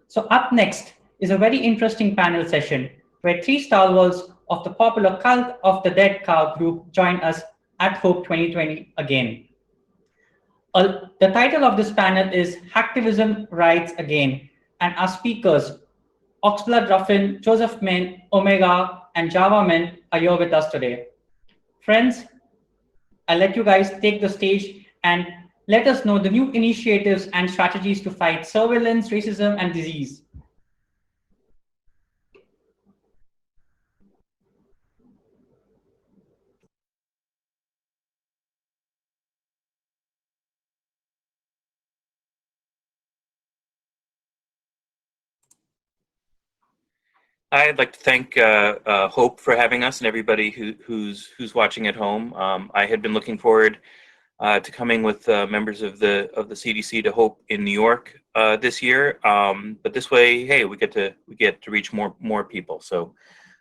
So up next is a very interesting panel session where three stalwarts of the popular Cult of the Dead Cow group join us at Hope 2020 again. The title of this panel is Hacktivism Rides Again, and our speakers, Oxblood Ruffin, Joseph Min, Omega, and Java Min are here with us today. Friends, I'll let you guys take the stage and let us know the new initiatives and strategies to fight surveillance, racism, and disease. I'd like to thank Hope for having us and everybody who's watching at home. I had been looking forward to coming with members of the CDC to Hope in New York this year, but this way, hey, we get to reach more people. So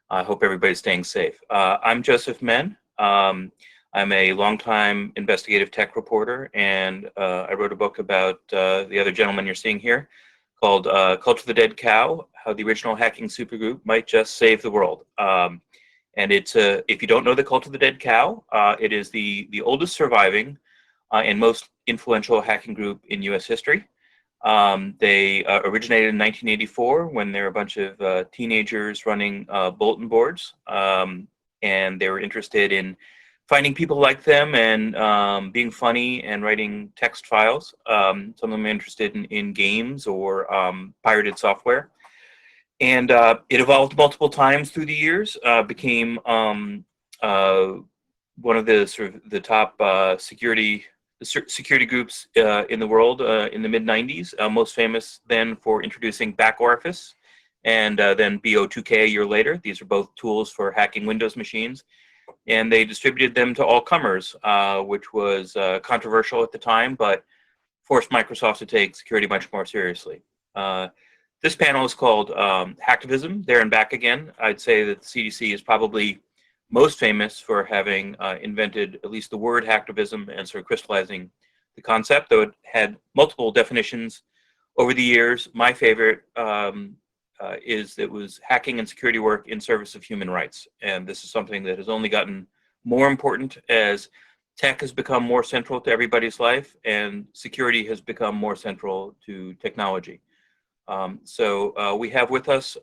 I hope everybody's staying safe. I'm Joseph Min. I'm a longtime investigative tech reporter, and I wrote a book about the other gentleman you're seeing here, called Cult of the Dead Cow: How the Original Hacking Supergroup Might Just Save the World. And it's if you don't know the Cult of the Dead Cow, it is the oldest surviving and most influential hacking group in U.S. history. They originated in 1984 when there were a bunch of teenagers running bulletin boards, and they were interested in finding people like them and being funny and writing text files. Some of them are interested in games or pirated software. And it evolved multiple times through the years, became one of the sort of the top security groups in the world in the mid-90s, most famous then for introducing Back Orifice and then BO2K a year later. These are both tools for hacking Windows machines. And they distributed them to all comers, which was controversial at the time, but forced Microsoft to take security much more seriously. This panel is called Hacktivism, There and Back Again. I'd say that the CDC is probably most famous for having invented at least the word hacktivism and sort of crystallizing the concept, though it had multiple definitions over the years. My favorite is that it was hacking and security work in service of human rights. And this is something that has only gotten more important as tech has become more central to everybody's life and security has become more central to technology. So we have with us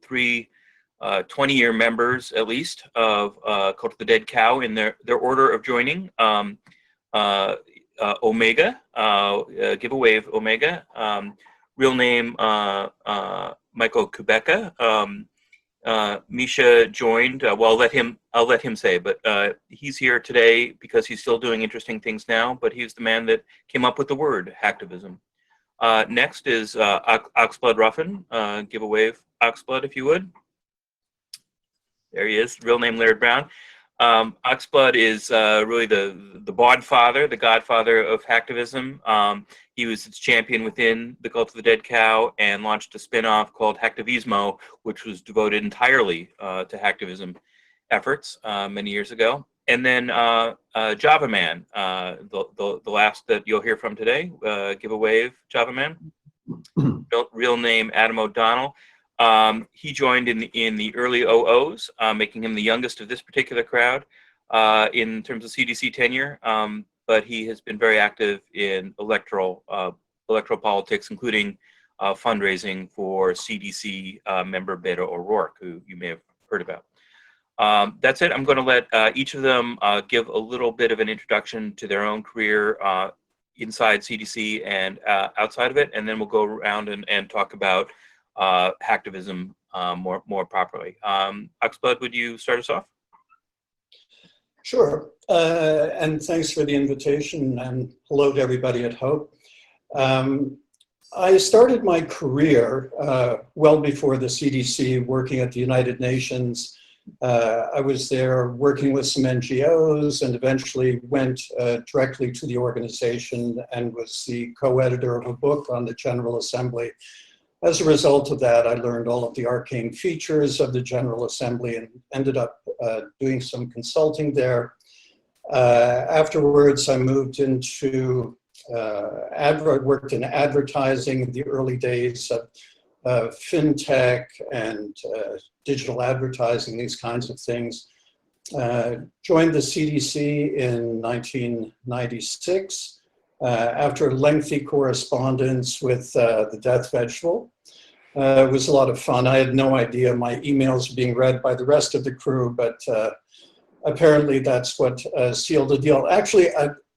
three 20-year members, at least, of Cult of the Dead Cow in their order of joining. Omega, give a wave, Omega. Real name, Michael Kubeka. Misha joined. Well, I'll let him say, but he's here today because he's still doing interesting things now. But he's the man that came up with the word hacktivism. Next is Oxblood Ruffin. Give a wave, Oxblood, if you would. There he is. Real name Laird Brown. Oxblood is really the godfather of hacktivism. He was its champion within the Cult of the Dead Cow and launched a spin-off called Hacktivismo, which was devoted entirely to hacktivism efforts many years ago. And then Java Man, the last that you'll hear from today. Give a wave, Java Man. Real name Adam O'Donnell. He joined in the early 00s, making him the youngest of this particular crowd in terms of CDC tenure. But he has been very active in electoral politics, including fundraising for CDC member Beto O'Rourke, who you may have heard about. That's it. I'm going to let each of them give a little bit of an introduction to their own career inside CDC and outside of it, and then we'll go around and talk about hacktivism more properly. Oxblood, would you start us off? Sure, and thanks for the invitation, and hello to everybody at Hope. I started my career well before the CDC, working at the United Nations. I was there working with some NGOs and eventually went directly to the organization and was the co-editor of a book on the General Assembly. As a result of that, I learned all of the arcane features of the General Assembly and ended up doing some consulting there. Afterwards, I moved into, worked in advertising in the early days of fintech and digital advertising, these kinds of things. Joined the CDC in 1996 after a lengthy correspondence with the Death Vegetable. It was a lot of fun. I had no idea my emails were being read by the rest of the crew, but apparently that's what sealed the deal. Actually,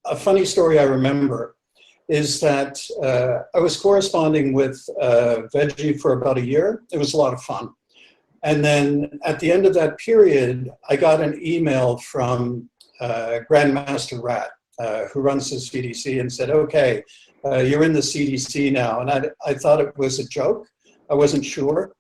a funny story I remember is that I was corresponding with Veggie for about a year. It was a lot of fun. And then at the end of that period, I got an email from Grandmaster Rat, who runs the CDC, and said, okay, you're in the CDC now. And I thought it was a joke. I wasn't sure.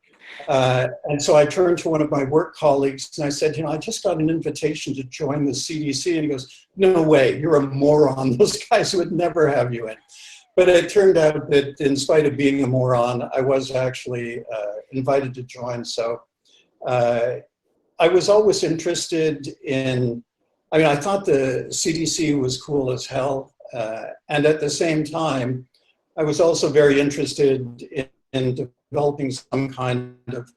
And so I turned to one of my work colleagues and I said, you know, I just got an invitation to join the CDC. And he goes, no way, you're a moron. Those guys would never have you in. But it turned out that in spite of being a moron, I was actually invited to join. So I was always interested in, I mean, I thought the CDC was cool as hell. And at the same time, I was also very interested in developing some kind of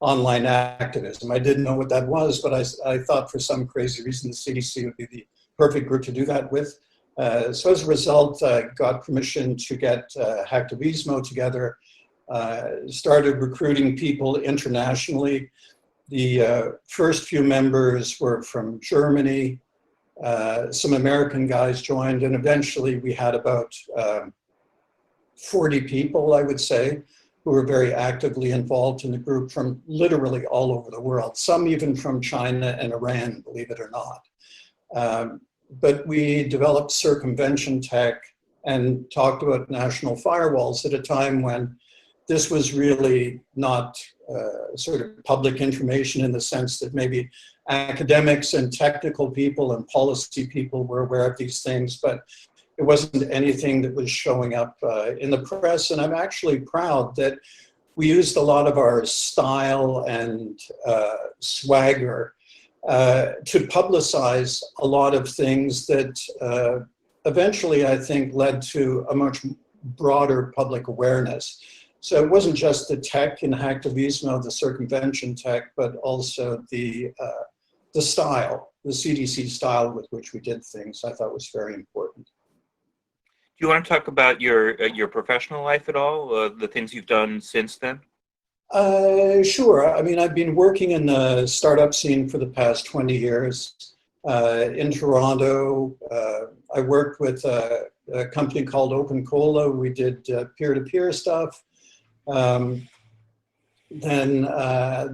online activism. I didn't know what that was, but I thought for some crazy reason the CDC would be the perfect group to do that with. So as a result, I got permission to get Hacktivism together, started recruiting people internationally. The first few members were from Germany. Some American guys joined, and eventually we had about 40 people, I would say, who were very actively involved in the group from literally all over the world, some even from China and Iran, believe it or not. But we developed circumvention tech and talked about national firewalls at a time when this was really not sort of public information in the sense that maybe academics and technical people and policy people were aware of these things, but it wasn't anything that was showing up in the press. And I'm actually proud that we used a lot of our style and swagger to publicize a lot of things that eventually, I think, led to a much broader public awareness. So it wasn't just the tech in Hacktivism, the circumvention tech, but also the style, the CDC style with which we did things, I thought was very important. Do you want to talk about your professional life at all, the things you've done since then? Sure. I mean, I've been working in the startup scene for the past 20 years. In Toronto, I worked with a company called Open Cola. We did peer-to-peer stuff. Then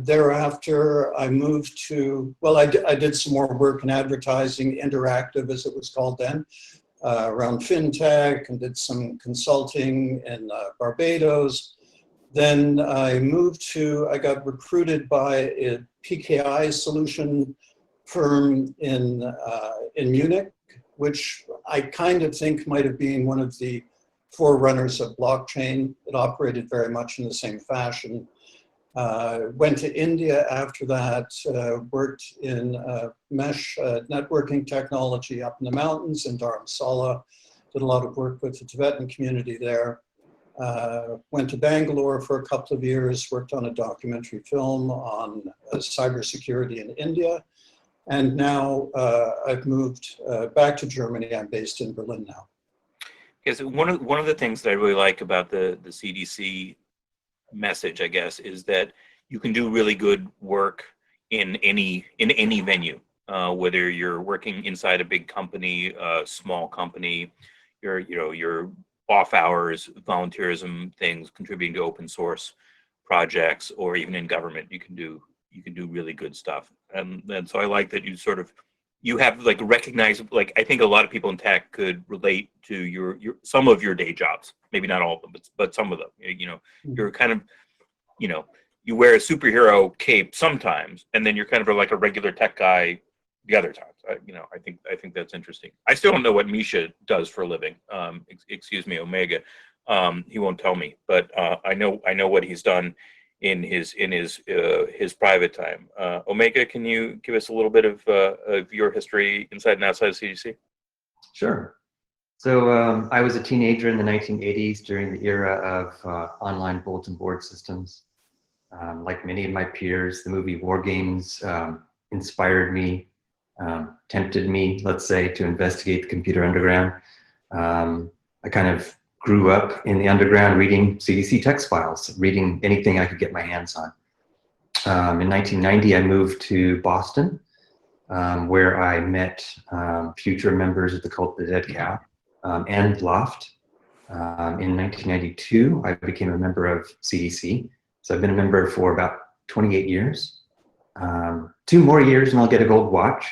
thereafter, I moved to, well, I did some more work in advertising, interactive as it was called then, around fintech, and did some consulting in Barbados. Then I got recruited by a PKI solution firm in Munich, which I kind of think might have been one of the forerunners of blockchain. It operated very much in the same fashion. Went to India after that, worked in mesh networking technology up in the mountains in Dharamsala, did a lot of work with the Tibetan community there. Went to Bangalore for a couple of years, worked on a documentary film on cybersecurity in India. And now I've moved back to Germany. I'm based in Berlin now. Yes, one of the things that I really like about the CDC message, I guess, is that you can do really good work in any venue, whether you're working inside a big company, a small company, your off hours, volunteerism things, contributing to open source projects, or even in government, you can do really good stuff. And so I like that you have like recognizable, like I think a lot of people in tech could relate to your some of your day jobs, maybe not all of them, but some of them. You're kind of, you wear a superhero cape sometimes, and then you're kind of like a regular tech guy the other times. I think that's interesting. I still don't know what Misha does for a living. Excuse me, Omega. He won't tell me, but I know what he's done in his private time. Omega, can you give us a little bit of your history inside and outside of CDC? Sure. I was a teenager in the 1980s during the era of online bulletin board systems. Like many of my peers, the movie War Games inspired me, tempted me, let's say, to investigate the computer underground. I kind of grew up in the underground reading CDC text files, reading anything I could get my hands on. In 1990, I moved to Boston, where I met future members of the Cult of the Dead Cow and Loft. In 1992, I became a member of CDC. So I've been a member for about 28 years. 2 more years and I'll get a gold watch.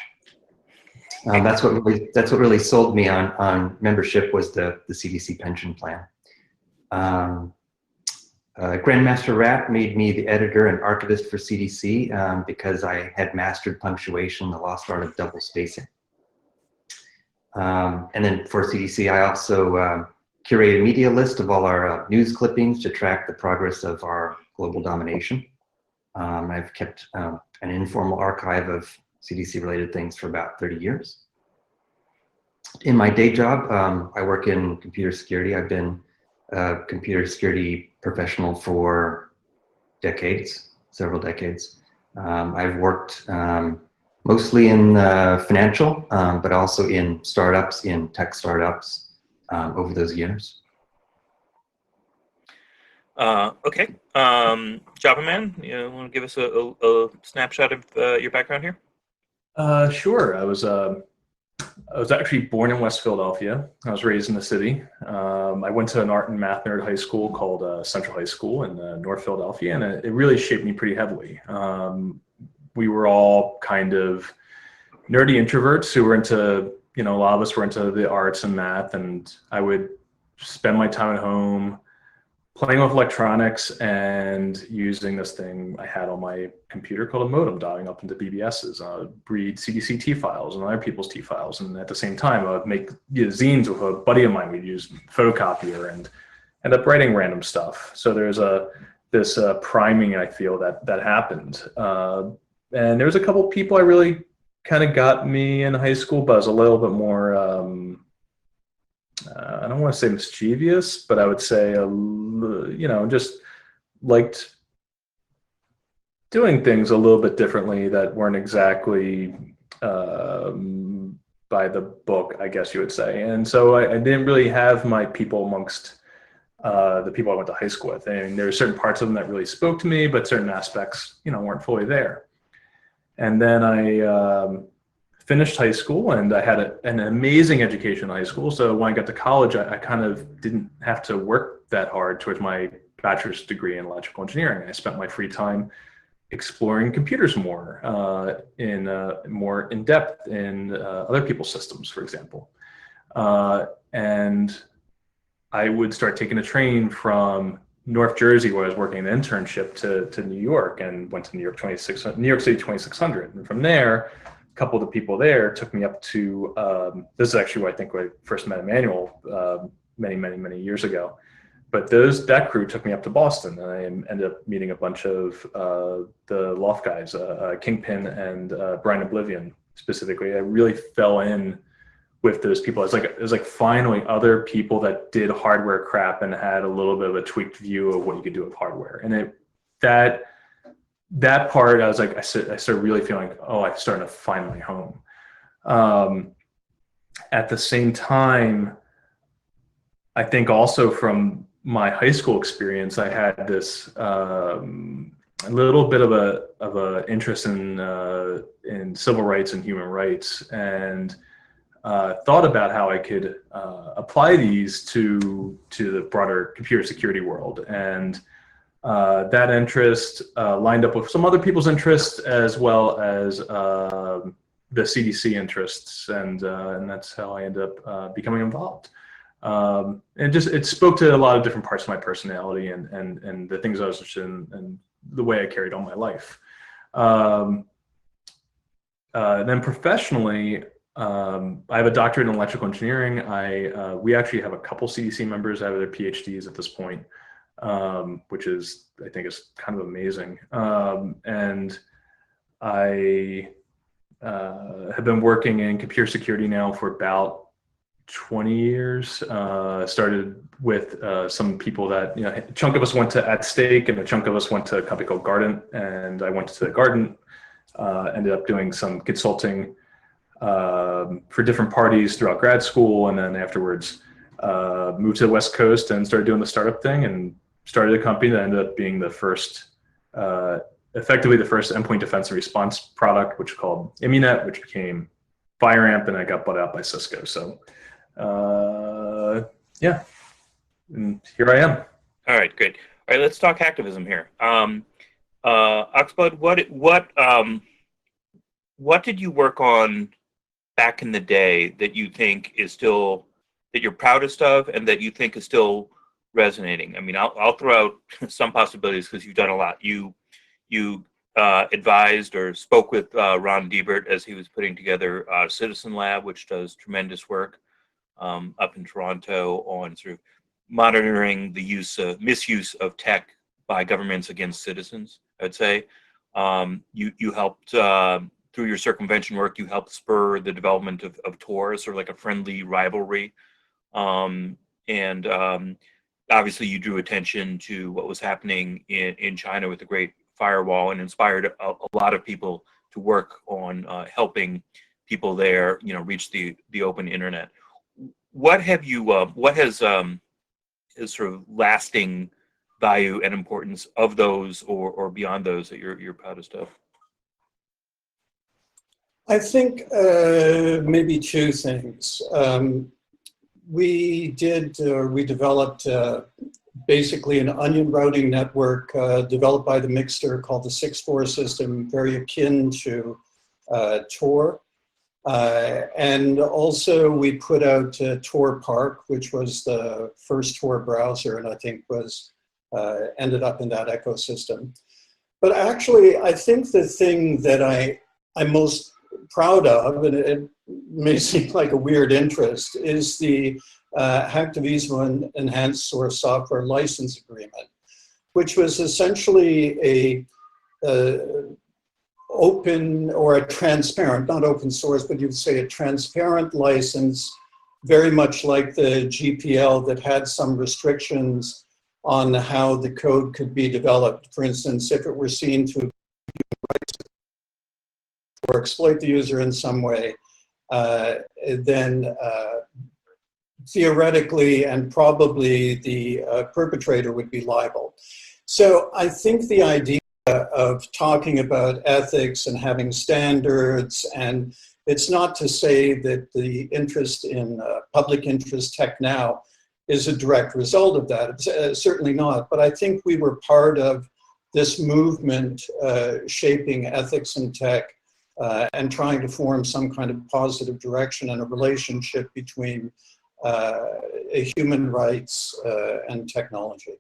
That's what really sold me on membership, was the CDC pension plan. Grandmaster Rat made me the editor and archivist for CDC because I had mastered punctuation, the lost art of double spacing. And then for CDC, I also curated a media list of all our news clippings to track the progress of our global domination. I've kept an informal archive of CDC-related things for about 30 years. In my day job, I work in computer security. I've been a computer security professional for decades, several decades. I've worked mostly in financial, but also in startups, in tech startups over those years. Okay. Java Man, you want to give us a snapshot of your background here? Sure. I was actually born in West Philadelphia. I was raised in the city. I went to an art and math nerd high school called Central High School in North Philadelphia, and it really shaped me pretty heavily. We were all kind of nerdy introverts who were into, a lot of us were into the arts and math, and I would spend my time at home playing with electronics and using this thing I had on my computer called a modem, dialing up into BBSs. Read CDC T files and other people's T files, and at the same time, I'd make zines with a buddy of mine. We'd use photocopier and end up writing random stuff. So there's this priming, I feel, that happened. And there was a couple people I really kind of got me in high school, but I was a little bit more I don't want to say mischievous, but I would say, just liked doing things a little bit differently that weren't exactly by the book, I guess you would say. And so I didn't really have my people amongst the people I went to high school with. I mean, there were certain parts of them that really spoke to me, but certain aspects, weren't fully there. And then I finished high school, and I had an amazing education in high school. So when I got to college, I kind of didn't have to work that hard towards my bachelor's degree in electrical engineering. I spent my free time exploring computers more, more in depth in other people's systems, for example. And I would start taking a train from North Jersey, where I was working an internship, to New York, and went to New York City 2600. And from there, couple of the people there took me up to, this is actually where I think I first met Emmanuel many years ago. But that crew took me up to Boston, and I ended up meeting a bunch of the Loft guys, Kingpin and Brian Oblivion specifically. I really fell in with those people. It was like finally other people that did hardware crap and had a little bit of a tweaked view of what you could do with hardware. And that part, I was like, I started really feeling like, I'm starting to find my home. At the same time, I think also from my high school experience, I had this a little bit of a interest in civil rights and human rights, and thought about how I could apply these to the broader computer security world. And that interest lined up with some other people's interests, as well as the CDC interests, and that's how I ended up becoming involved. And it spoke to a lot of different parts of my personality and the things I was interested in and the way I carried on my life. Then professionally, I have a doctorate in electrical engineering. We actually have a couple CDC members that have their PhDs at this point. Which I think is kind of amazing. And I have been working in computer security now for about 20 years. Started with some people that, a chunk of us went to At Stake and a chunk of us went to a company called Gardent, and I went to Gardent, ended up doing some consulting for different parties throughout grad school, and then afterwards moved to the West Coast and started doing the startup thing and started a company that ended up being the first, effectively the first endpoint defense and response product, which was called Immunet, which became FireAmp, and I got bought out by Cisco. So yeah, and here I am. All right, great. All right, let's talk hacktivism here. Oxblood, what did you work on back in the day that you think is still, that you're proudest of and that you think is still resonating? I mean, I'll throw out some possibilities because you've done a lot. You advised or spoke with Ron Diebert as he was putting together Citizen Lab, which does tremendous work up in Toronto on sort of monitoring the misuse of tech by governments against citizens, I'd say. You helped, through your circumvention work, you helped spur the development of Tor, sort of like a friendly rivalry. Obviously you drew attention to what was happening in China with the Great Firewall and inspired a lot of people to work on helping people there, reach the open internet. What have you, what has is sort of lasting value and importance of those or beyond those that you're proudest of? I think maybe two things. We developed basically an onion routing network developed by the Mixter called the 6-4 system, very akin to Tor. And also we put out Tor Park, which was the first Tor browser, and I think was ended up in that ecosystem. But actually, I think the thing that I'm most proud of, and it may seem like a weird interest, is the Hacktivism Enhanced Source Software License Agreement, which was essentially a open or a transparent, not open source, but you'd say a transparent license, very much like the GPL that had some restrictions on how the code could be developed. For instance, if it were seen to or exploit the user in some way, then theoretically and probably the perpetrator would be liable. So I think the idea of talking about ethics and having standards, and it's not to say that the interest in public interest tech now is a direct result of that. It's certainly not, but I think we were part of this movement shaping ethics in tech and trying to form some kind of positive direction and a relationship between human rights and technology.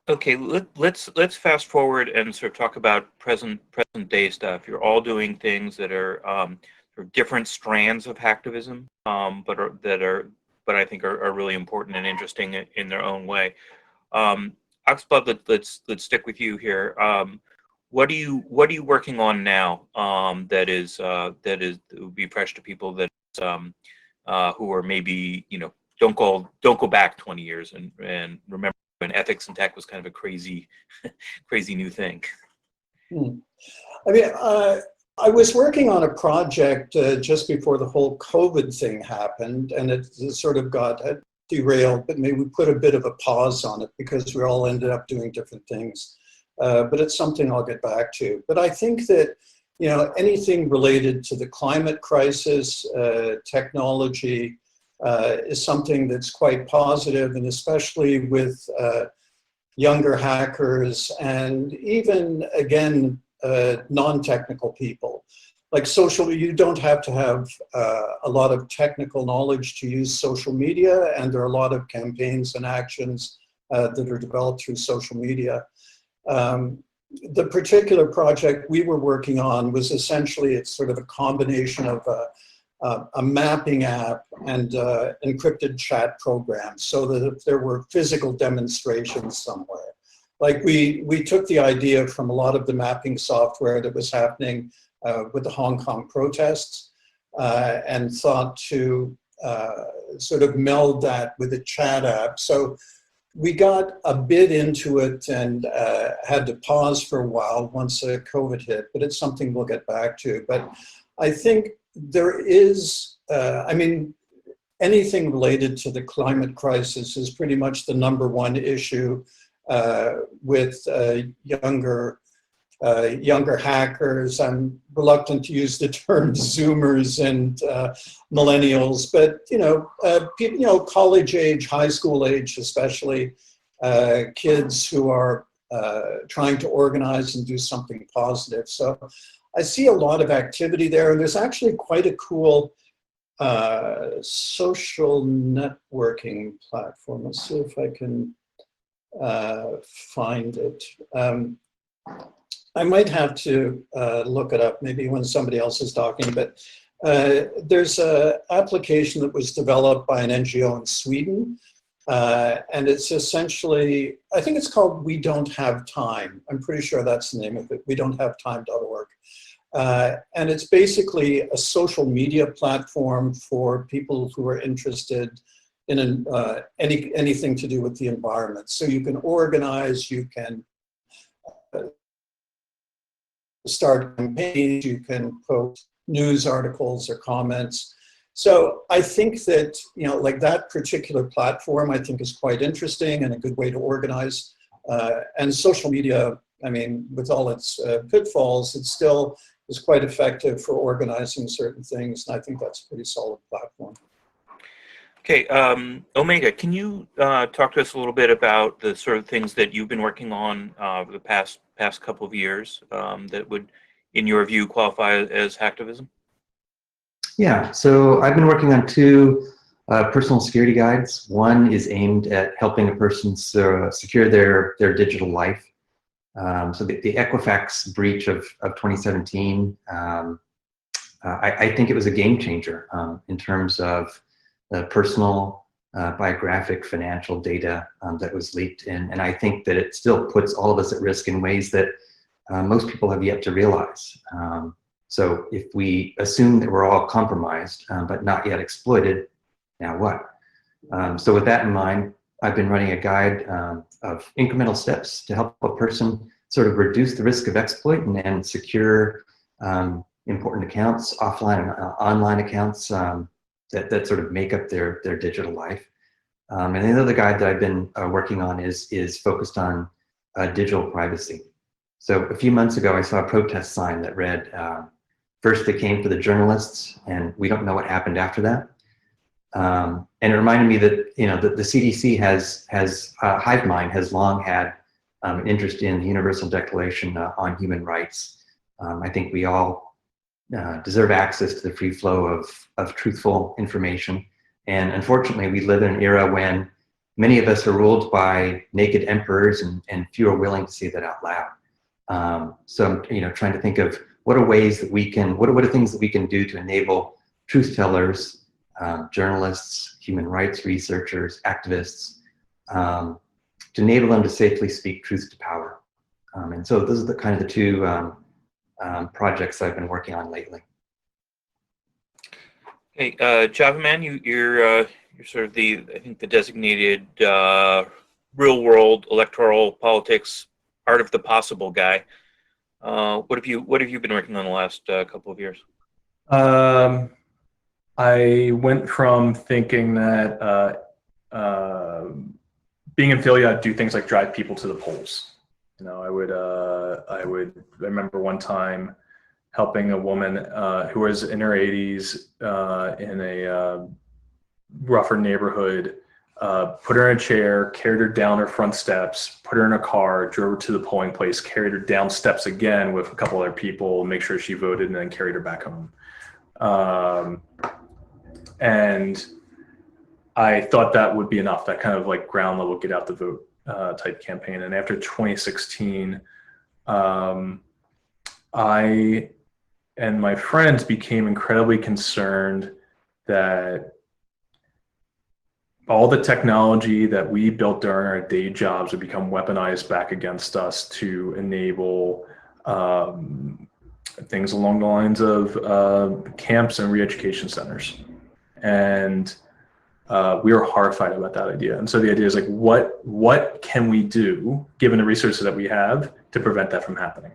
Okay, let's fast forward and sort of talk about present day stuff. You're all doing things that are sort of different strands of hacktivism, but I think are really important and interesting in their own way. Oxblood, let's stick with you here. What are you working on now that would be fresh to people that who are maybe don't go back 20 years and remember when ethics and tech was kind of a crazy new thing? I mean, I was working on a project just before the whole COVID thing happened, and it sort of got derailed, but maybe we put a bit of a pause on it because we all ended up doing different things. But it's something I'll get back to. But I think that, anything related to the climate crisis, technology, is something that's quite positive, and especially with younger hackers and even, again, non-technical people. Like you don't have to have a lot of technical knowledge to use social media, and there are a lot of campaigns and actions that are developed through social media. The particular project we were working on was essentially, it's sort of a combination of a mapping app and encrypted chat programs, so that if there were physical demonstrations somewhere. Like we took the idea from a lot of the mapping software that was happening with the Hong Kong protests, and thought to sort of meld that with a chat app. So we got a bit into it and had to pause for a while once COVID hit, but it's something we'll get back to. But I think there is, I mean, anything related to the climate crisis is pretty much the #1 issue with younger hackers. I'm reluctant to use the term Zoomers and millennials, but people, college age, high school age, especially kids who are trying to organize and do something positive. So I see a lot of activity there, and there's actually quite a cool social networking platform. Let's see if I can find it. I might have to look it up maybe when somebody else is talking, but there's an application that was developed by an NGO in Sweden, and it's essentially, I think it's called We Don't Have Time. I'm pretty sure that's the name of it, wedon'thavetime.org. And it's basically a social media platform for people who are interested in anything to do with the environment. So you can organize, you can start campaigns, you can post news articles or comments. So I think that, like that particular platform, I think is quite interesting and a good way to organize. And social media, I mean, with all its pitfalls, it still is quite effective for organizing certain things. And I think that's a pretty solid platform. Okay, Omega, can you talk to us a little bit about the sort of things that you've been working on over the past couple of years that would, in your view, qualify as hacktivism? Yeah, so I've been working on 2 personal security guides. One is aimed at helping a person secure their digital life. So the Equifax breach of 2017, I think it was a game changer in terms of the personal, biographic, financial data that was leaked in. And I think that it still puts all of us at risk in ways that most people have yet to realize. So if we assume that we're all compromised, but not yet exploited, now what? So with that in mind, I've been running a guide of incremental steps to help a person sort of reduce the risk of exploit and secure important accounts, offline and online accounts that sort of make up their digital life. And the other guide that I've been working on is focused on digital privacy. So a few months ago, I saw a protest sign that read, "First they came for the journalists, and we don't know what happened after that." And it reminded me that that the CDC has Hive Mind has long had an interest in the Universal Declaration on Human Rights. I think we all deserve access to the free flow of truthful information. And unfortunately, we live in an era when many of us are ruled by naked emperors, and few are willing to say that out loud. So I'm trying to think of what are ways that we can, what are things that we can do to enable truth tellers, journalists, human rights researchers, activists, to enable them to safely speak truth to power. And so those are the kind of the 2 projects I've been working on lately. Hey, Java Man, you're sort of the designated real world electoral politics art of the possible guy. What have you been working on the last couple of years? I went from thinking that being in Philly, I'd do things like drive people to the polls. I remember one time helping a woman who was in her 80s in a rougher neighborhood, put her in a chair, carried her down her front steps, put her in a car, drove her to the polling place, carried her down steps again with a couple other people, make sure she voted, and then carried her back home. And I thought that would be enough, that kind of like ground level, get out the vote type campaign. And after 2016, I and my friends became incredibly concerned that all the technology that we built during our day jobs would become weaponized back against us to enable things along the lines of camps and re-education centers. And we were horrified about that idea. And so the idea is like, what can we do, given the resources that we have, to prevent that from happening?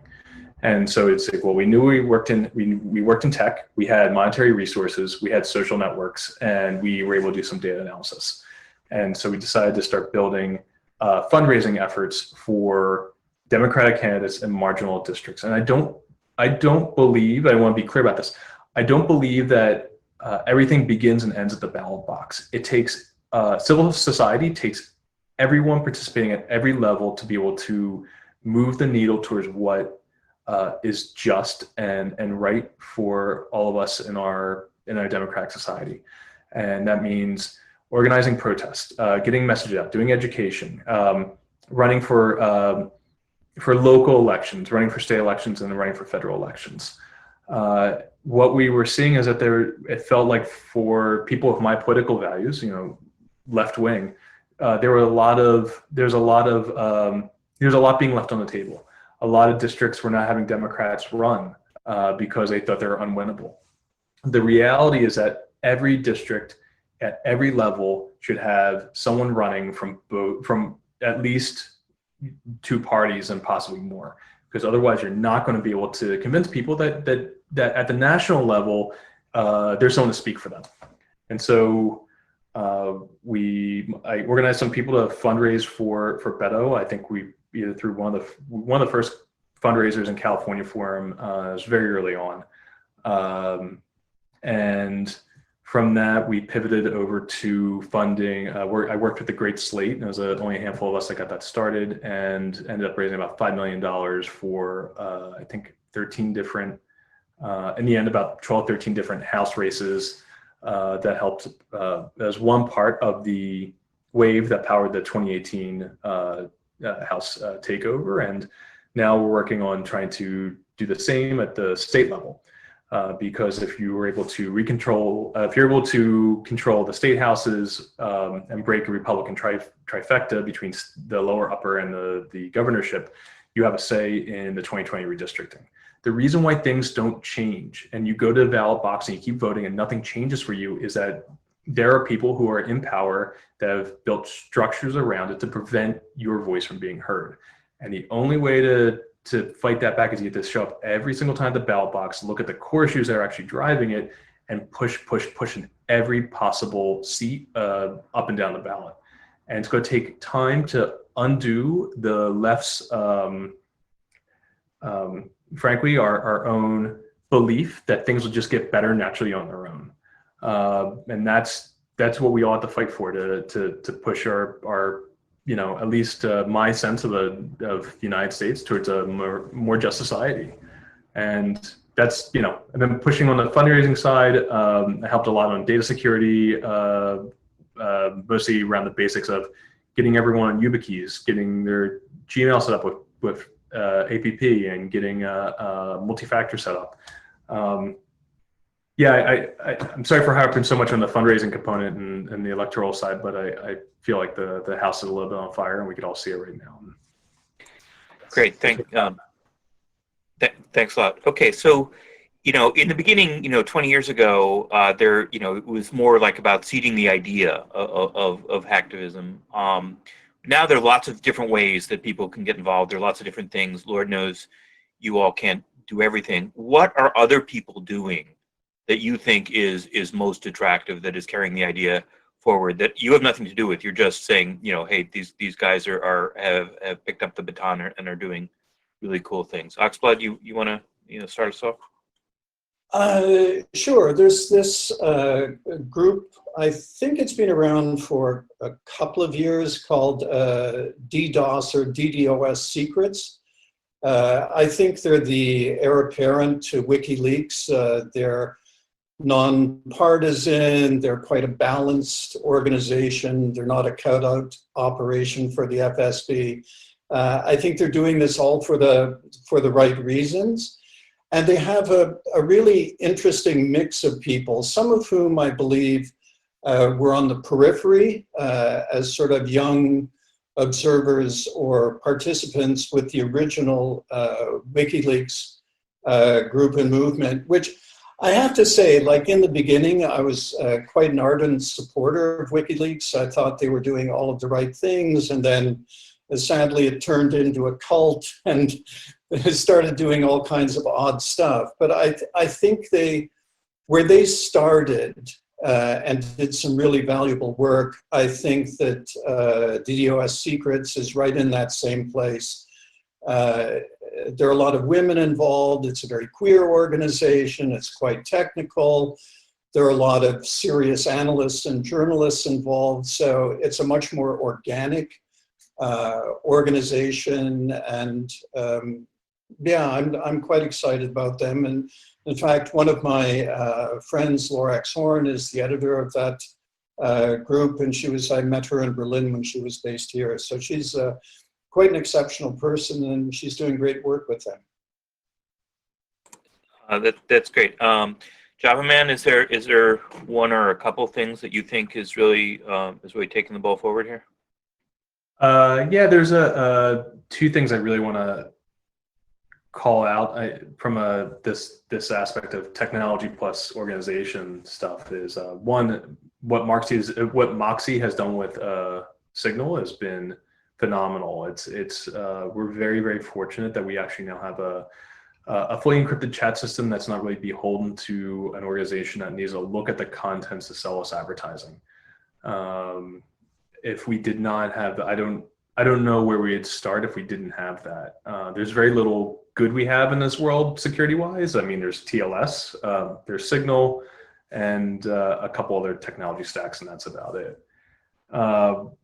And so it's like, well, we knew we worked in tech, we had monetary resources, we had social networks, and we were able to do some data analysis. And so we decided to start building fundraising efforts for Democratic candidates in marginal districts. And I don't believe, I want to be clear about this, I don't believe that everything begins and ends at the ballot box. It takes, civil society takes everyone participating at every level to be able to move the needle towards what is just and right for all of us in our democratic society. And that means organizing protests, getting messages out, doing education, running for local elections, running for state elections, and then running for federal elections. What we were seeing is that it felt like for people with my political values, left wing, there's a lot being left on the table. A lot of districts were not having Democrats run because they thought they were unwinnable. The reality is that every district at every level should have someone running from at least two parties and possibly more, because otherwise you're not going to be able to convince people that at the national level there's someone to speak for them. And so I organized some people to fundraise for Beto. I think we either through one of the first fundraisers in California for him. It was very early on, and from that we pivoted over to funding. I worked with the Great Slate, and there was only a handful of us that got that started, and ended up raising about $5 million for I think 13 different, in the end about 12, 13 different House races that helped as one part of the wave that powered the 2018 House takeover. And now we're working on trying to do the same at the state level, because if you were able to if you're able to control the state houses and break a Republican trifecta between the lower, upper, and the governorship, you have a say in the 2020 redistricting. The reason why things don't change and you go to the ballot box and you keep voting and nothing changes for you is that there are people who are in power that have built structures around it to prevent your voice from being heard. And the only way to fight that back is you have to show up every single time at the ballot box, look at the core issues that are actually driving it, and push in every possible seat up and down the ballot. And it's going to take time to undo the left's, frankly, our own belief that things will just get better naturally on their own. And that's what we all have to fight for, to push our at least my sense of the United States towards a more just society. And that's, I've been pushing on the fundraising side. I helped a lot on data security, mostly around the basics of getting everyone on YubiKeys, getting their Gmail set up with APP, and getting multi-factor set up. I'm sorry for harping so much on the fundraising component and the electoral side, but I feel like the house is a little bit on fire, and we could all see it right now. Great, thanks a lot. Okay, so in the beginning, 20 years ago, it was more like about seeding the idea of hacktivism. Now there are lots of different ways that people can get involved. There are lots of different things. Lord knows you all can't do everything. What are other people doing that you think is most attractive, that is carrying the idea forward, that you have nothing to do with? You're just saying, hey, these guys have picked up the baton and are doing really cool things. Oxblood, you want to start us off? Sure. There's this group, I think it's been around for a couple of years, called DDoS or DDoS Secrets. I think they're the heir apparent to WikiLeaks. They're nonpartisan, they're quite a balanced organization. They're not a cutout operation for the FSB. I think they're doing this all for the right reasons. And they have a really interesting mix of people, some of whom I believe were on the periphery as sort of young observers or participants with the original WikiLeaks group and movement, which I have to say, like in the beginning, I was quite an ardent supporter of WikiLeaks. I thought they were doing all of the right things. And then sadly, it turned into a cult and started doing all kinds of odd stuff. But I think where they started and did some really valuable work, I think that DDoS Secrets is right in that same place. There are a lot of women involved. It's a very queer organization. It's quite technical. There are a lot of serious analysts and journalists involved. So it's a much more organic organization. And yeah, I'm quite excited about them. And in fact, one of my friends, Lorax Horn, is the editor of that group. And I met her in Berlin when she was based here. So she's quite an exceptional person, and she's doing great work with them. That's great. Java Man, is there one or a couple things that you think is really taking the ball forward here? Yeah, there's two things I really want to call out from this aspect of technology plus organization stuff. Is one, what Moxie has done with Signal has been phenomenal. We're very, very fortunate that we actually now have a fully encrypted chat system that's not really beholden to an organization that needs to look at the contents to sell us advertising. If we did not have, I don't know where we'd start if we didn't have that. There's very little good we have in this world security-wise. I mean, there's TLS, there's Signal, and a couple other technology stacks, and that's about it.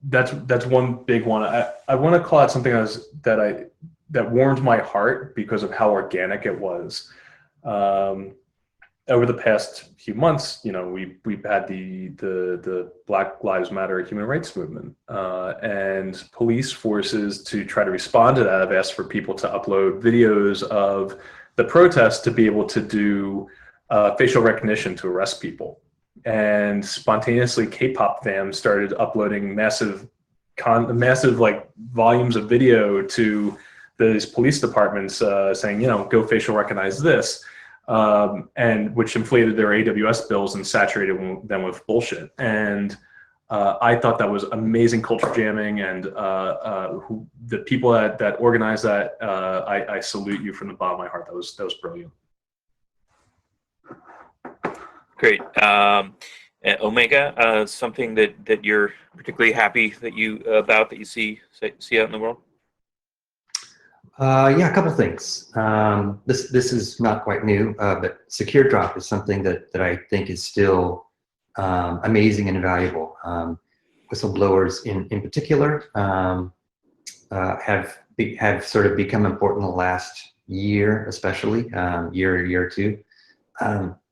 That's one big one. I want to call out something that warmed my heart because of how organic it was. Over the past few months, we've had the Black Lives Matter human rights movement, and police forces, to try to respond to that, have asked for people to upload videos of the protests to be able to do facial recognition to arrest people. And spontaneously, K-pop fans started uploading massive like volumes of video to these police departments, saying, go facial recognize this, and which inflated their AWS bills and saturated them with bullshit. And I thought that was amazing culture jamming, and the people that organized that, I salute you from the bottom of my heart. That was brilliant. Great. Omega, something that you're particularly happy that you see out in the world? Yeah, a couple things. This is not quite new, but Secure Drop is something that I think is still amazing and valuable. Whistleblowers in particular have sort of become important in the last year, especially year or two.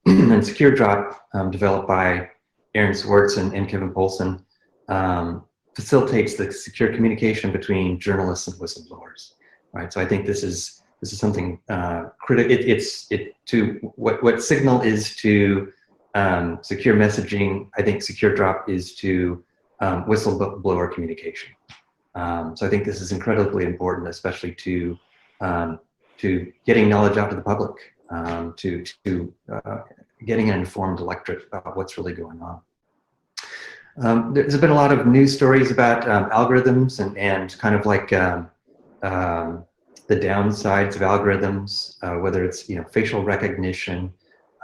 And Secure Drop, developed by Aaron Swartz and Kevin Poulsen, facilitates the secure communication between journalists and whistleblowers. Right. So I think this is something critical. What Signal is to secure messaging. I think Secure Drop is to whistleblower communication. So I think this is incredibly important, especially to getting knowledge out to the public, to getting an informed electorate about what's really going on. There's been a lot of news stories about algorithms and kind of like the downsides of algorithms, whether it's facial recognition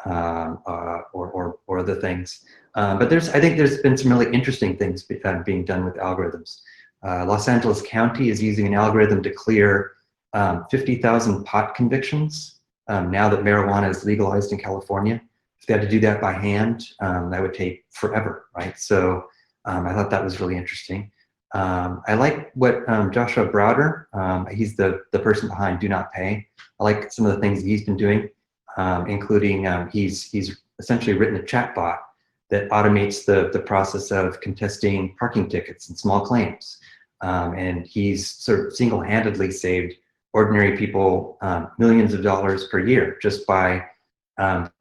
or other things. But I think there's been some really interesting things being done with algorithms. Los Angeles County is using an algorithm to clear 50,000 pot convictions now that marijuana is legalized in California. If they had to do that by hand, that would take forever, right? So I thought that was really interesting. I like what Joshua Browder, he's the person behind Do Not Pay. I like some of the things he's been doing, including he's essentially written a chatbot that automates the process of contesting parking tickets and small claims. And he's sort of single-handedly saved ordinary people millions of dollars per year just by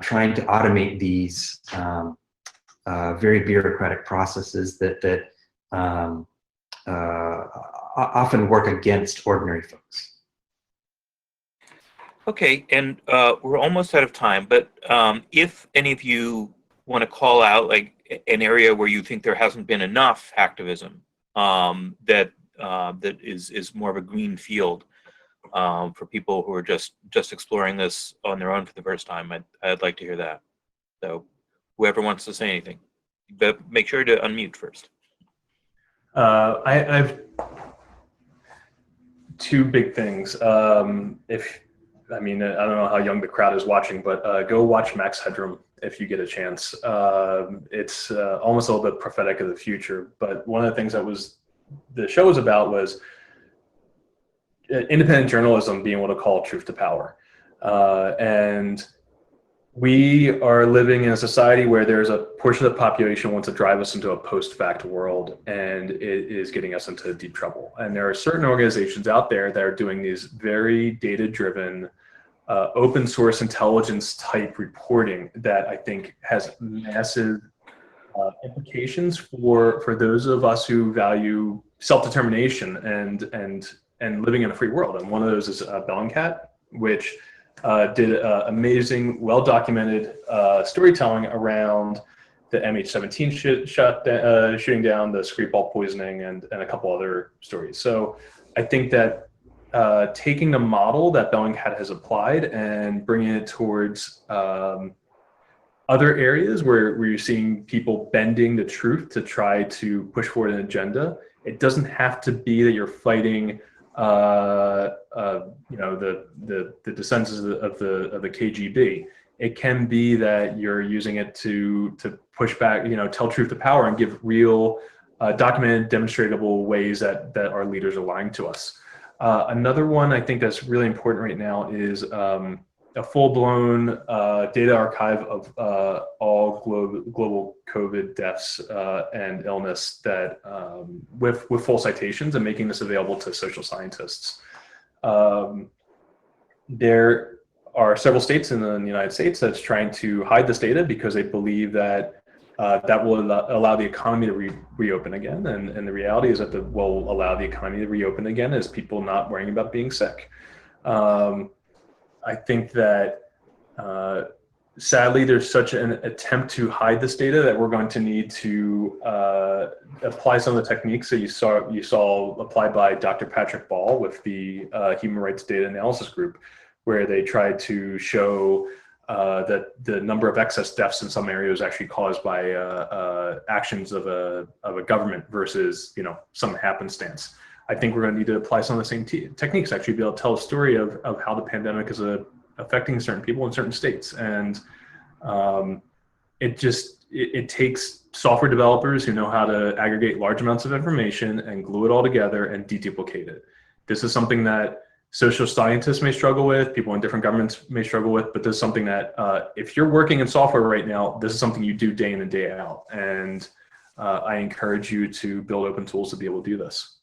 trying to automate these very bureaucratic processes that often work against ordinary folks. Okay, and we're almost out of time, but if any of you want to call out like an area where you think there hasn't been enough hacktivism, that is more of a green field for people who are just exploring this on their own for the first time, I'd like to hear that. So whoever wants to say anything, but make sure to unmute first. I've two big things. I mean, I don't know how young the crowd is watching, but go watch Max Headroom if you get a chance. It's almost a little bit prophetic of the future, but one of the things that the show was about was independent journalism being able to call truth to power. And we are living in a society where there's a portion of the population wants to drive us into a post-fact world, and it is getting us into deep trouble. And there are certain organizations out there that are doing these very data-driven, open source intelligence type reporting that I think has massive implications for those of us who value self-determination and living in a free world. And one of those is Bellingcat, which did amazing, well-documented storytelling around the MH17 shooting down, the Skripal poisoning, and a couple other stories. So I think that taking the model that Bellingcat has applied and bringing it towards other areas where you're seeing people bending the truth to try to push forward an agenda, it doesn't have to be that you're fighting you know, the descendants of the KGB. It can be that you're using it to push back, you know, tell truth to power and give real, documented, demonstratable ways that our leaders are lying to us. Another one I think that's really important right now is a full-blown data archive of all global COVID deaths and illness that with full citations, and making this available to social scientists. There are several states in the United States that's trying to hide this data because they believe that that will allow the economy to reopen again. And the reality is that will allow the economy to reopen again as people not worrying about being sick. I think that sadly, there's such an attempt to hide this data that we're going to need to apply some of the techniques that you saw applied by Dr. Patrick Ball with the Human Rights Data Analysis Group, where they tried to show that the number of excess deaths in some areas actually caused by actions of a government versus, you know, some happenstance. I think we're going to need to apply some of the same techniques to actually be able to tell a story of how the pandemic is affecting certain people in certain states. And it takes software developers who know how to aggregate large amounts of information and glue it all together and deduplicate it. This is something that social scientists may struggle with, people in different governments may struggle with, but this is something that if you're working in software right now, this is something you do day in and day out. And I encourage you to build open tools to be able to do this.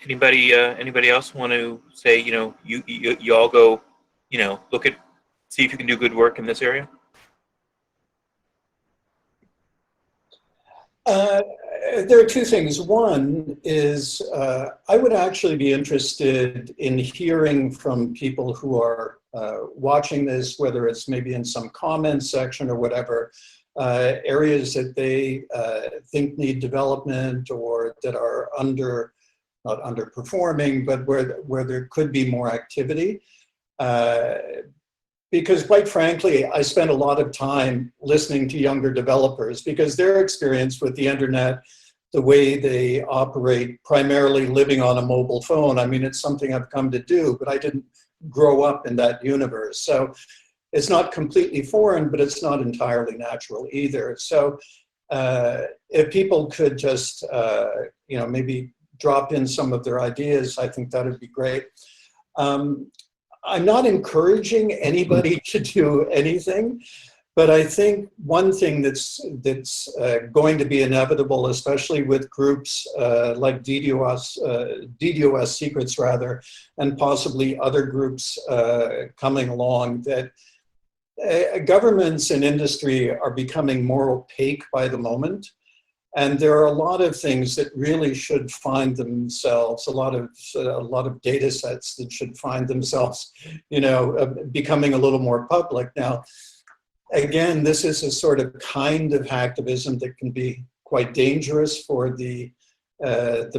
Anybody else want to say, you know, you all go, you know, see if you can do good work in this area? There are two things. One is I would actually be interested in hearing from people who are watching this, whether it's maybe in some comments section or whatever, areas that they think need development or that are not underperforming, but where there could be more activity. Because quite frankly, I spend a lot of time listening to younger developers because their experience with the internet, the way they operate, primarily living on a mobile phone, I mean, it's something I've come to do, but I didn't grow up in that universe. So it's not completely foreign, but it's not entirely natural either. So if people could just, you know, maybe drop in some of their ideas, I think that would be great. I'm not encouraging anybody to do anything, but I think one thing that's going to be inevitable, especially with groups like DDoS Secrets rather, and possibly other groups coming along, that governments and industry are becoming more opaque by the moment. And there are a lot of things that really should find themselves, a lot of data sets that should find themselves, becoming a little more public. Now, again, this is a sort of kind of hacktivism that can be quite dangerous for the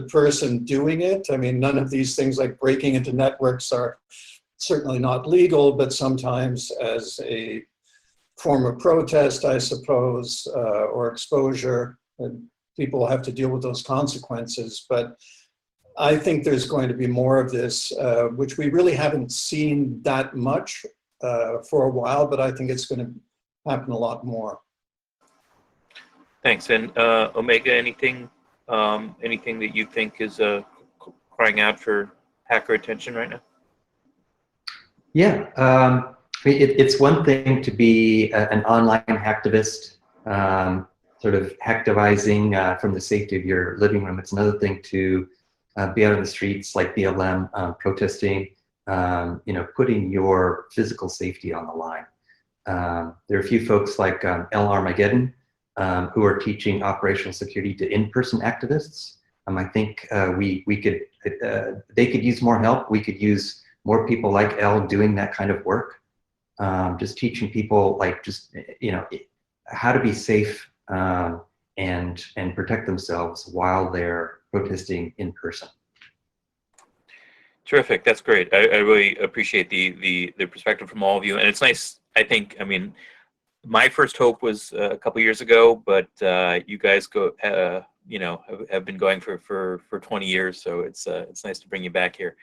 person doing it. I mean, none of these things like breaking into networks are certainly not legal, but sometimes as a form of protest, I suppose, or exposure, and people have to deal with those consequences. But I think there's going to be more of this, which we really haven't seen that much for a while, but I think it's going to happen a lot more. Thanks. And Omega, anything that you think is crying out for hacker attention right now? Yeah, it's one thing to be an online hacktivist, sort of hacktivizing from the safety of your living room. It's another thing to be out on the streets like BLM, protesting, putting your physical safety on the line. There are a few folks like El Armageddon who are teaching operational security to in-person activists. I think they could use more help. We could use more people like El doing that kind of work. Just teaching people how to be safe and protect themselves while they're protesting in person. Terrific. That's great. I really appreciate the perspective from all of you, and it's nice. I think. I mean, my first hope was a couple years ago, but you guys have been going for 20 years, so it's nice to bring you back here.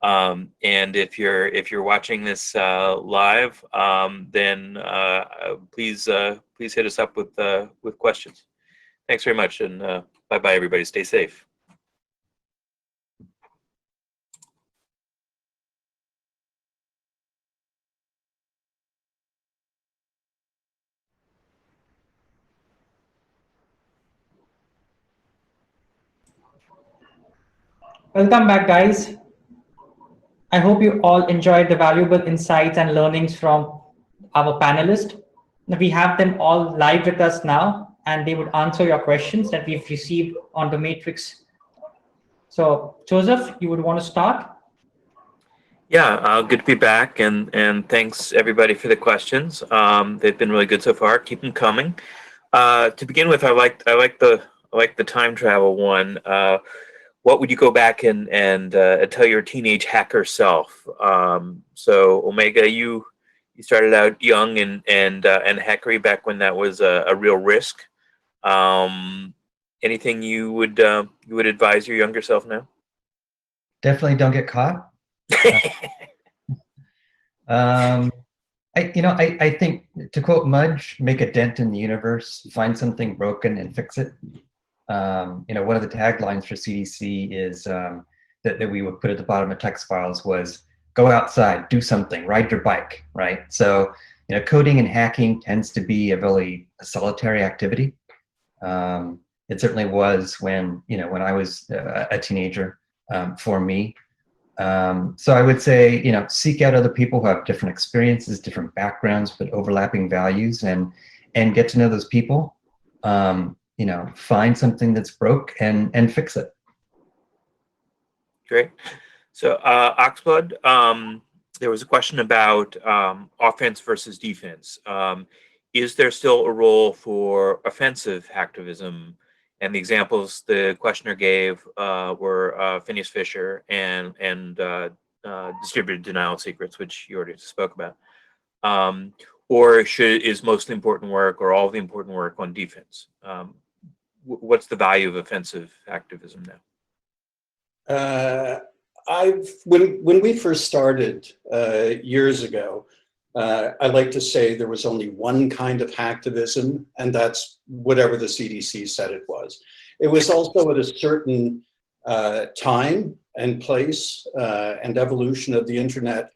And if you're watching this live, then please hit us up with questions. Thanks very much, and bye everybody. Stay safe. Welcome back, guys. I hope you all enjoyed the valuable insights and learnings from our panelists. We have them all live with us now, and they would answer your questions that we've received on the Matrix. So, Joseph, you would want to start? Yeah, good to be back, and thanks everybody for the questions. They've been really good so far. Keep them coming. To begin with, I like the time travel one. What would you go back and tell your teenage hacker self? So Omega, you started out young and hackery back when that was a real risk. Anything you would advise your younger self now? Definitely don't get caught. I think, to quote Mudge, make a dent in the universe, find something broken and fix it. One of the taglines for CDC is that we would put at the bottom of text files was go outside, do something, ride your bike, right? So, coding and hacking tends to be a solitary activity. It certainly was when I was a teenager for me. So I would say, seek out other people who have different experiences, different backgrounds, but overlapping values, and get to know those people. Find something that's broke and fix it. Great. So Oxblood, there was a question about offense versus defense. Is there still a role for offensive hacktivism? And the examples the questioner gave were Phineas Fisher and distributed denial of secrets, which you already spoke about. Or is most important work or all the important work on defense? What's the value of offensive activism now? When we first started years ago, I like to say there was only one kind of hacktivism, and that's whatever the CDC said it was. It was also at a certain time and place and evolution of the internet.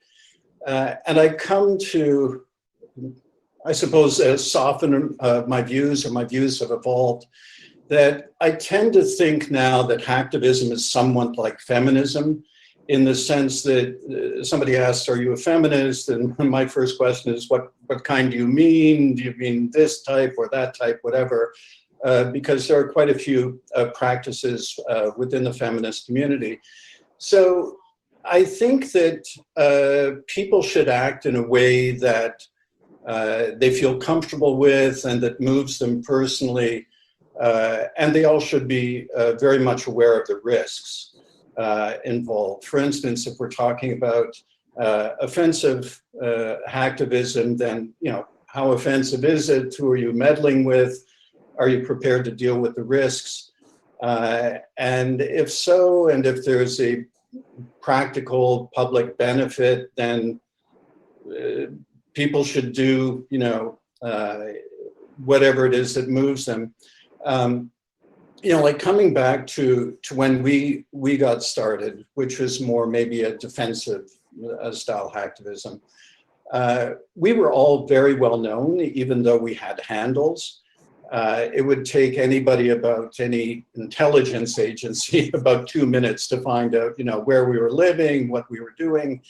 And I come to, I suppose, soften my views, or my views have evolved, that I tend to think now that hacktivism is somewhat like feminism, in the sense that somebody asks, are you a feminist? And my first question is, what kind do you mean? Do you mean this type or that type, whatever? because there are quite a few practices within the feminist community. So I think that people should act in a way that they feel comfortable with and that moves them personally. And they all should be very much aware of the risks involved. For instance, if we're talking about offensive hacktivism, then, you know, how offensive is it? Who are you meddling with? Are you prepared to deal with the risks? And if so, and if there's a practical public benefit, then people should do, you know, whatever it is that moves them. You know, like coming back to when we got started, which was more maybe a defensive style hacktivism, we were all very well known, even though we had handles. It would take anybody about any intelligence agency about 2 minutes to find out, you know, where we were living, what we were doing.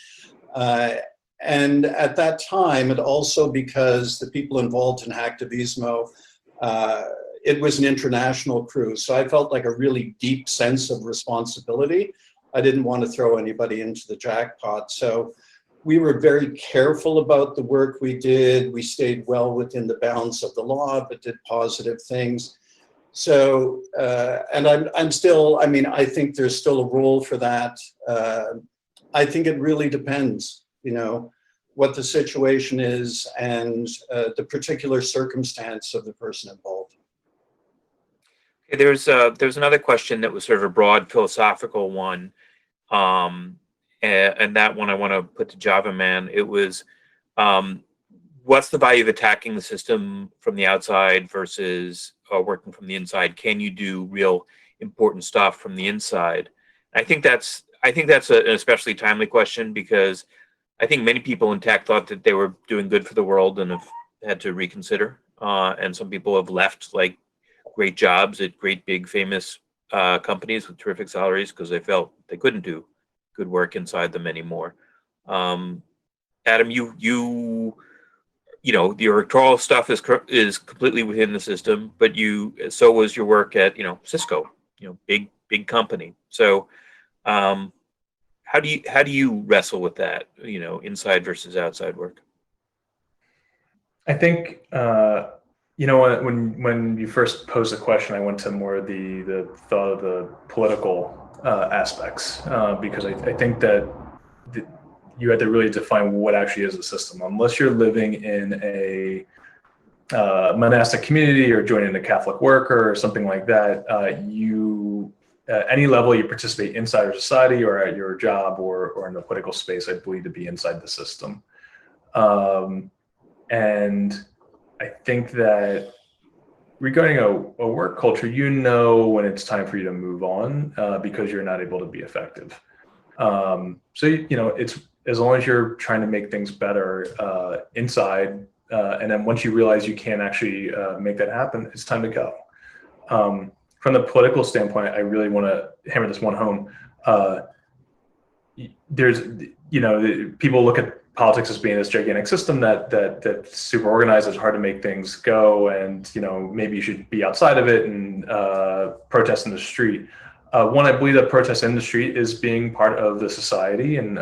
And at that time, and also because the people involved in Hacktivismo, it was an international crew. So I felt like a really deep sense of responsibility. I didn't want to throw anybody into the jackpot. So we were very careful about the work we did. We stayed well within the bounds of the law, but did positive things. So, and I'm still, I mean, I think there's still a role for that. I think it really depends, you know, what the situation is and the particular circumstance of the person involved. Okay, there's another question that was sort of a broad philosophical one. And that one I want to put to Java Man. It was, what's the value of attacking the system from the outside versus working from the inside? Can you do real important stuff from the inside? I think that's an especially timely question, because I think many people in tech thought that they were doing good for the world and have had to reconsider. And some people have left like great jobs at great big famous companies with terrific salaries because they felt they couldn't do good work inside them anymore. Adam, you know, the electoral stuff is completely within the system, but so was your work at, you know, Cisco, you know, big company. So how do you wrestle with that, you know, inside versus outside work? I think you know, when you first posed the question, I went to more the thought of the political aspects, because I think that you had to really define what actually is a system. Unless you're living in a monastic community or joining a Catholic worker or something like that, you at any level you participate inside our society or at your job or in the political space, I believe to be inside the system. And I think that regarding a work culture, you know when it's time for you to move on because you're not able to be effective. So, you know, it's as long as you're trying to make things better inside, and then once you realize you can't actually make that happen, it's time to go. From the political standpoint, I really want to hammer this one home. There's, you know, people look at politics as being this gigantic system that's super organized. It's hard to make things go, and you know maybe you should be outside of it and protest in the street. One, I believe that protest in the street is being part of the society, and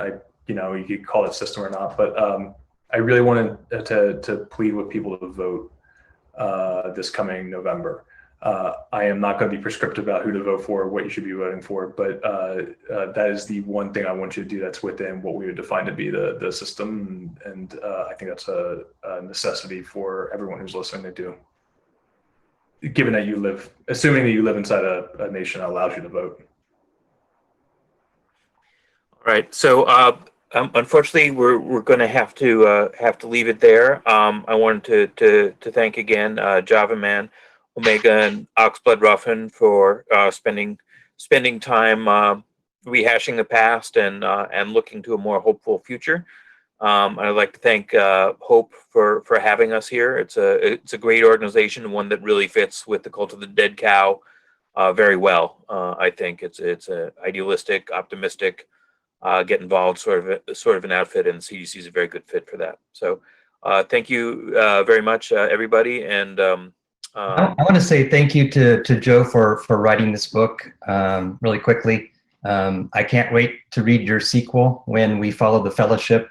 you know, you could call it system or not, but I really wanted to plead with people to vote this coming November. I am not going to be prescriptive about who to vote for, what you should be voting for, but that is the one thing I want you to do that's within what we would define to be the system. And I think that's a necessity for everyone who's listening to do, given that assuming that you live inside a nation that allows you to vote. All right. So unfortunately, we're going to have to leave it there. I wanted to thank again Java Man, Omega, and Oxblood Ruffin for spending time rehashing the past and looking to a more hopeful future. I'd like to thank Hope for having us here. It's a great organization, one that really fits with the cult of the dead cow very well. I think it's a idealistic, optimistic, get involved sort of an outfit, and CDC is a very good fit for that. So thank you very much, everybody, and I want to say thank you to Joe for writing this book really quickly. I can't wait to read your sequel when we follow the Fellowship.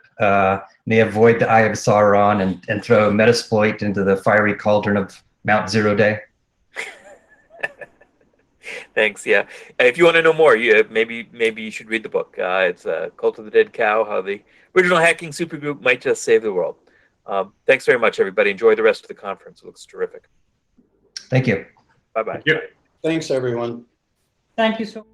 May avoid the Eye of Sauron and throw Metasploit into the fiery cauldron of Mount Zero Day. Thanks. Yeah. If you want to know more, maybe you should read the book. It's Cult of the Dead Cow: How the Original Hacking Supergroup Might Just Save the World. Thanks very much, everybody. Enjoy the rest of the conference. It looks terrific. Thank you. Bye bye. Thank you. Thanks, everyone. Thank you so much.